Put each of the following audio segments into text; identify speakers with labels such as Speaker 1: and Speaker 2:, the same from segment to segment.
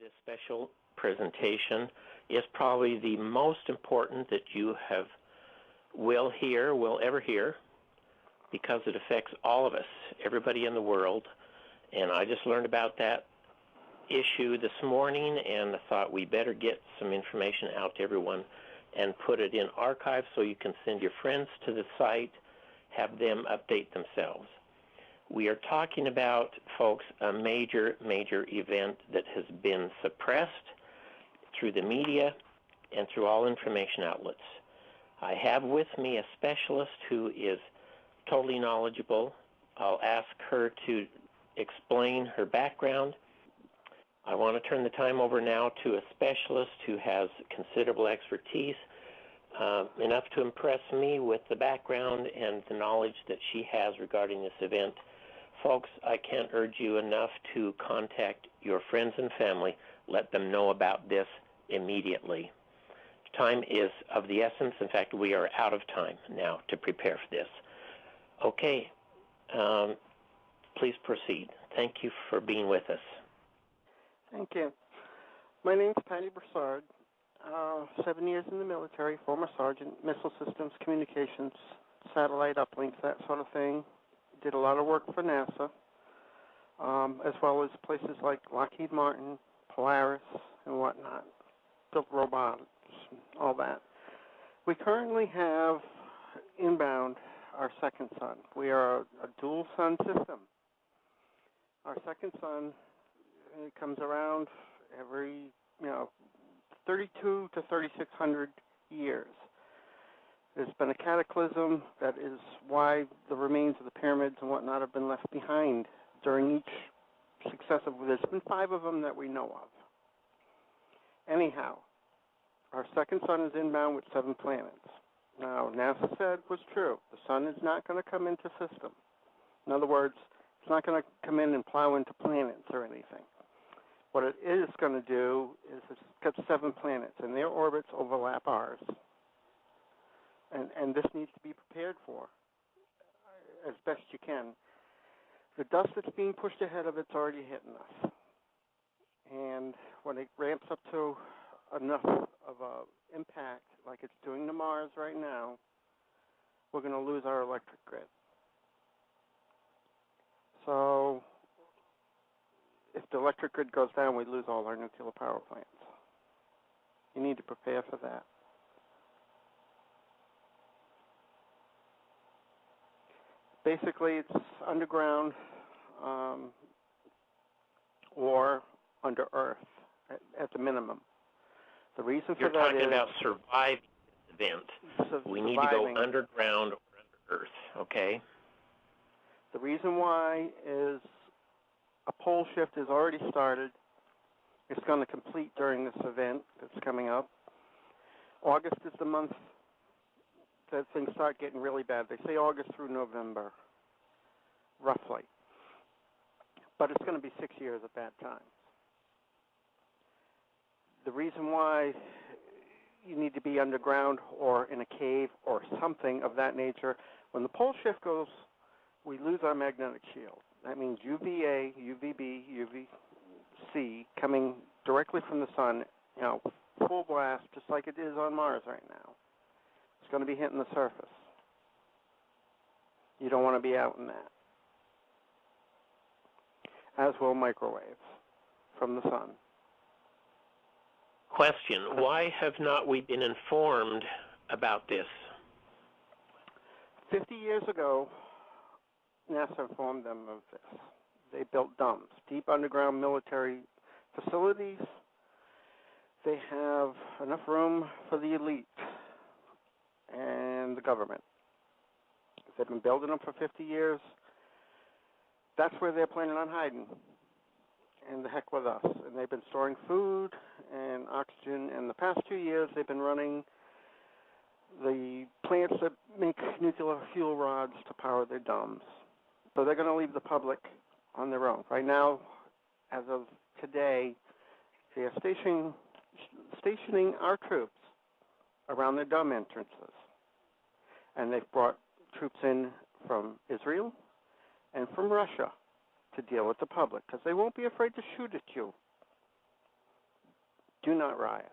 Speaker 1: This special presentation is probably the most important that you will ever hear, because it affects all of us, everybody in the world. And I just learned about that issue this morning, and I thought we better get some information out to everyone and put it in archive so you can send your friends to the site, have them update themselves. We are talking about, folks, a major event that has been suppressed through the media and through all information outlets. I have with me a specialist who is totally knowledgeable. I'll ask her to explain her background. I want to turn the time over now to a specialist who has considerable expertise, enough to impress me with the background and the knowledge that she has regarding this event. Folks, I can't urge you enough to contact your friends and family. Let them know about this immediately. Time is of the essence. In fact, we are out of time now to prepare for this. Okay, please proceed. Thank you for being with us.
Speaker 2: Thank you. My name's Patty Broussard. 7 years in the military, former sergeant, missile systems, communications, satellite uplinks, that sort of thing. Did a lot of work for NASA, as well as places like Lockheed Martin, Polaris, and whatnot. Built robots, all that. We currently have inbound our second sun. We are a dual sun system. Our second sun, it comes around every, 32 to 3,600 years. There's been a cataclysm. That is why the remains of the pyramids and whatnot have been left behind during each successive. There's been 5 of them that we know of. Anyhow, our second sun is inbound with 7 planets. Now, NASA said was true. The sun is not going to come into system. In other words, it's not going to come in and plow into planets or anything. What it is going to do is it's got 7 planets, and their orbits overlap ours. And this needs to be prepared for as best you can. The dust that's being pushed ahead of it's already hitting us. And when it ramps up to enough of an impact like it's doing to Mars right now, we're going to lose our electric grid. So if the electric grid goes down, we lose all our nuclear power plants. You need to prepare for that. Basically, it's underground or under Earth at the minimum. The reason for that is...
Speaker 1: You're talking about surviving this event. We need to go underground or under Earth, okay?
Speaker 2: The reason why is a pole shift has already started. It's going to complete during this event that's coming up. August is the month that things start getting really bad. They say August through November, roughly. But it's going to be 6 years of bad times. The reason why you need to be underground or in a cave or something of that nature, when the pole shift goes, we lose our magnetic shield. That means UVA, UVB, UVC coming directly from the sun, full blast, just like it is on Mars right now. It's going to be hitting the surface. You don't want to be out in that. As will microwaves from the sun.
Speaker 1: Question, why have not we been informed about this?
Speaker 2: 50 years ago, NASA informed them of this. They built dumps, deep underground military facilities. They have enough room for the elite and the government. They've been building them for 50 years. That's where they're planning on hiding. And the heck with us. And they've been storing food and oxygen. And the past 2 years, they've been running the plants that make nuclear fuel rods to power their domes. So they're going to leave the public on their own. Right now, as of today, they are stationing our troops around their dome entrances. And they've brought troops in from Israel and from Russia to deal with the public, because they won't be afraid to shoot at you. Do not riot.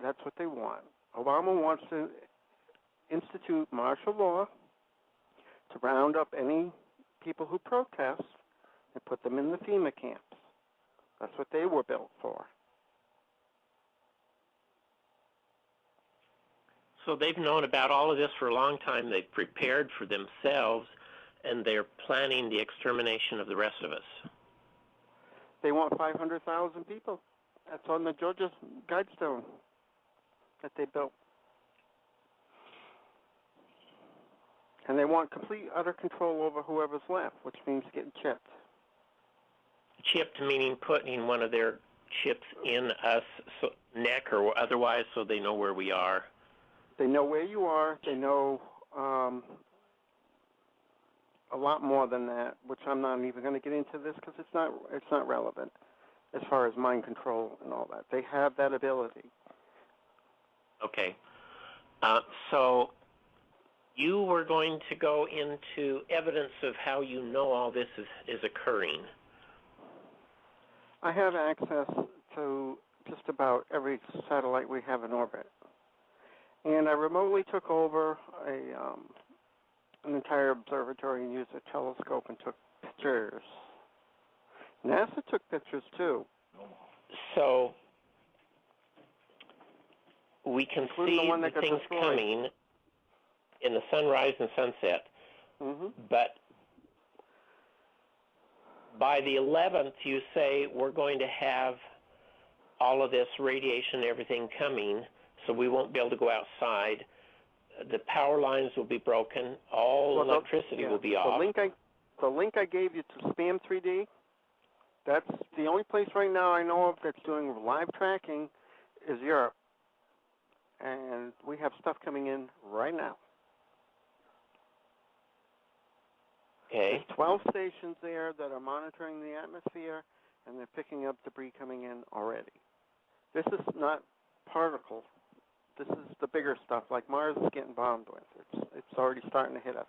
Speaker 2: That's what they want. Obama wants to institute martial law to round up any people who protest and put them in the FEMA camps. That's what they were built for.
Speaker 1: So they've known about all of this for a long time. They've prepared for themselves, and they're planning the extermination of the rest of us.
Speaker 2: They want 500,000 people. That's on the Georgia Guidestone that they built. And they want complete, utter control over whoever's left, which means getting chipped.
Speaker 1: Chipped meaning putting one of their chips in us neck or otherwise so they know where we are.
Speaker 2: They know where you are. They know a lot more than that, which I'm not even going to get into this because it's not relevant as far as mind control and all that. They have that ability.
Speaker 1: Okay. So you were going to go into evidence of how you know all this is occurring.
Speaker 2: I have access to just about every satellite we have in orbit. And I remotely took over an entire observatory and used a telescope and took pictures. NASA took pictures too.
Speaker 1: So we can
Speaker 2: including
Speaker 1: see
Speaker 2: the one that got
Speaker 1: things
Speaker 2: destroyed.
Speaker 1: coming in the sunrise and sunset.
Speaker 2: Mm-hmm.
Speaker 1: But by the 11th, you say we're going to have all of this radiation and everything coming, so we won't be able to go outside. The power lines will be broken. All electricity will be off.
Speaker 2: The link I gave you to Spam 3D, that's the only place right now I know of that's doing live tracking is Europe. And we have stuff coming in right now.
Speaker 1: Okay.
Speaker 2: There's 12 stations there that are monitoring the atmosphere, and they're picking up debris coming in already. This is not particles. This is the bigger stuff, like Mars is getting bombed with. It's already starting to hit us,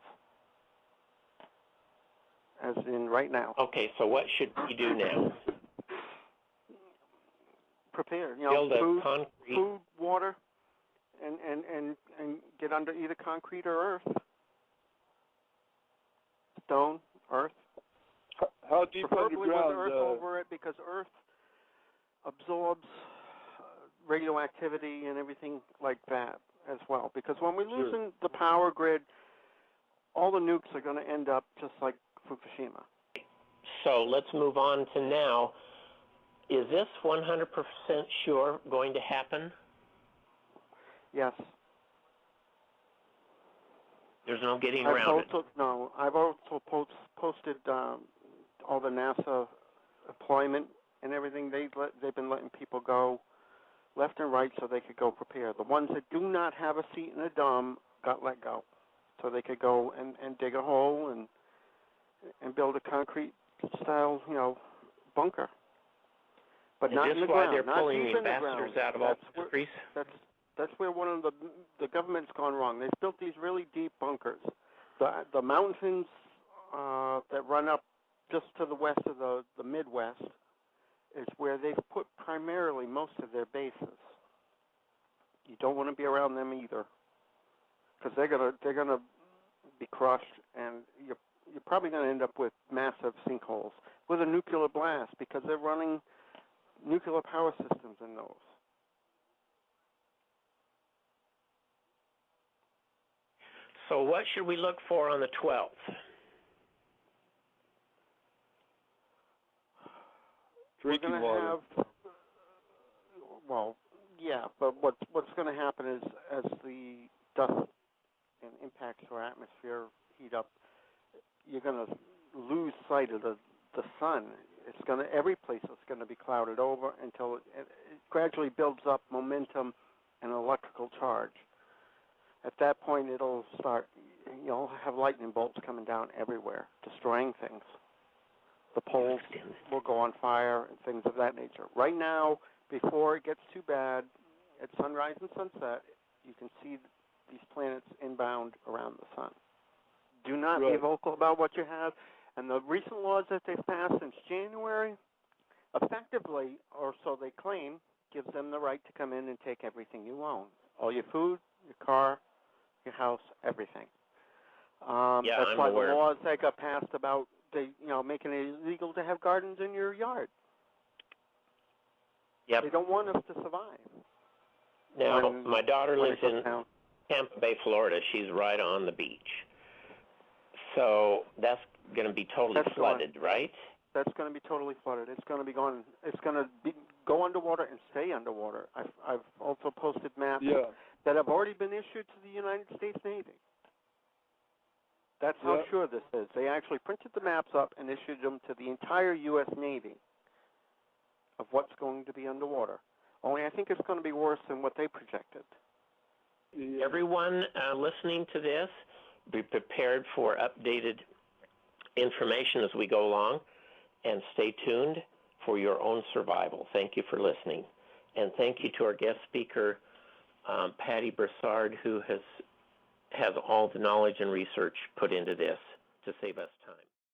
Speaker 2: as in right now.
Speaker 1: Okay, so what should we do now?
Speaker 2: Prepare,
Speaker 1: Build a concrete.
Speaker 2: Food, water, and get under either concrete or earth. Stone, earth.
Speaker 3: How deep
Speaker 2: Preferably
Speaker 3: underground?
Speaker 2: with earth over it, because earth absorbs radioactivity and everything like that as well. Because when we loosen the power grid, all the nukes are going to end up just like Fukushima.
Speaker 1: So let's move on to now. Is this 100% sure going to happen?
Speaker 2: Yes.
Speaker 1: There's no getting around it.
Speaker 2: No, I've also posted all the NASA employment and everything. They've been letting people go left and right so they could go prepare. The ones that do not have a seat in the dome got let go, so they could go and dig a hole and build a concrete style, bunker. But not in the ground.
Speaker 1: Is this why they're pulling the ambassadors out of all countries?
Speaker 2: That's where one of the government's gone wrong. They've built these really deep bunkers. The mountains that run up just to the west of the Midwest is where they've put primarily most of their bases. You don't want to be around them either, because they're gonna be crushed, and you're probably going to end up with massive sinkholes with a nuclear blast, because they're running nuclear power systems in those.
Speaker 1: So what should we look for on the 12th?
Speaker 3: Drinking water.
Speaker 2: But what's going to happen is as the dust and impacts our atmosphere heat up, you're going to lose sight of the sun. Every place is going to be clouded over until it gradually builds up momentum and electrical charge. At that point, it'll start. You'll have lightning bolts coming down everywhere, destroying things. The poles will go on fire and things of that nature. Right now, before it gets too bad, at sunrise and sunset, you can see these planets inbound around the sun. Do not be vocal about what you have. And the recent laws that they've passed since January, effectively, or so they claim, gives them the right to come in and take everything you own. All your food, your car, your house, everything.
Speaker 1: Yeah,
Speaker 2: that's
Speaker 1: I'm
Speaker 2: why
Speaker 1: aware.
Speaker 2: the laws that got passed about making it illegal to have gardens in your yard.
Speaker 1: Yep.
Speaker 2: They don't want us to survive.
Speaker 1: Now, my daughter
Speaker 2: when
Speaker 1: lives
Speaker 2: it goes
Speaker 1: in
Speaker 2: down.
Speaker 1: Tampa Bay, Florida. She's right on the beach. So that's going to be totally
Speaker 2: That's
Speaker 1: flooded, right?
Speaker 2: That's going to be totally flooded. It's going to be going. It's going to go underwater and stay underwater. I've also posted maps that have already been issued to the United States Navy. That's how sure this is. They actually printed the maps up and issued them to the entire U.S. Navy of what's going to be underwater. Only I think it's going to be worse than what they projected.
Speaker 1: Everyone listening to this, be prepared for updated information as we go along, and stay tuned for your own survival. Thank you for listening. And thank you to our guest speaker, Patty Broussard, who has all the knowledge and research put into this to save us time.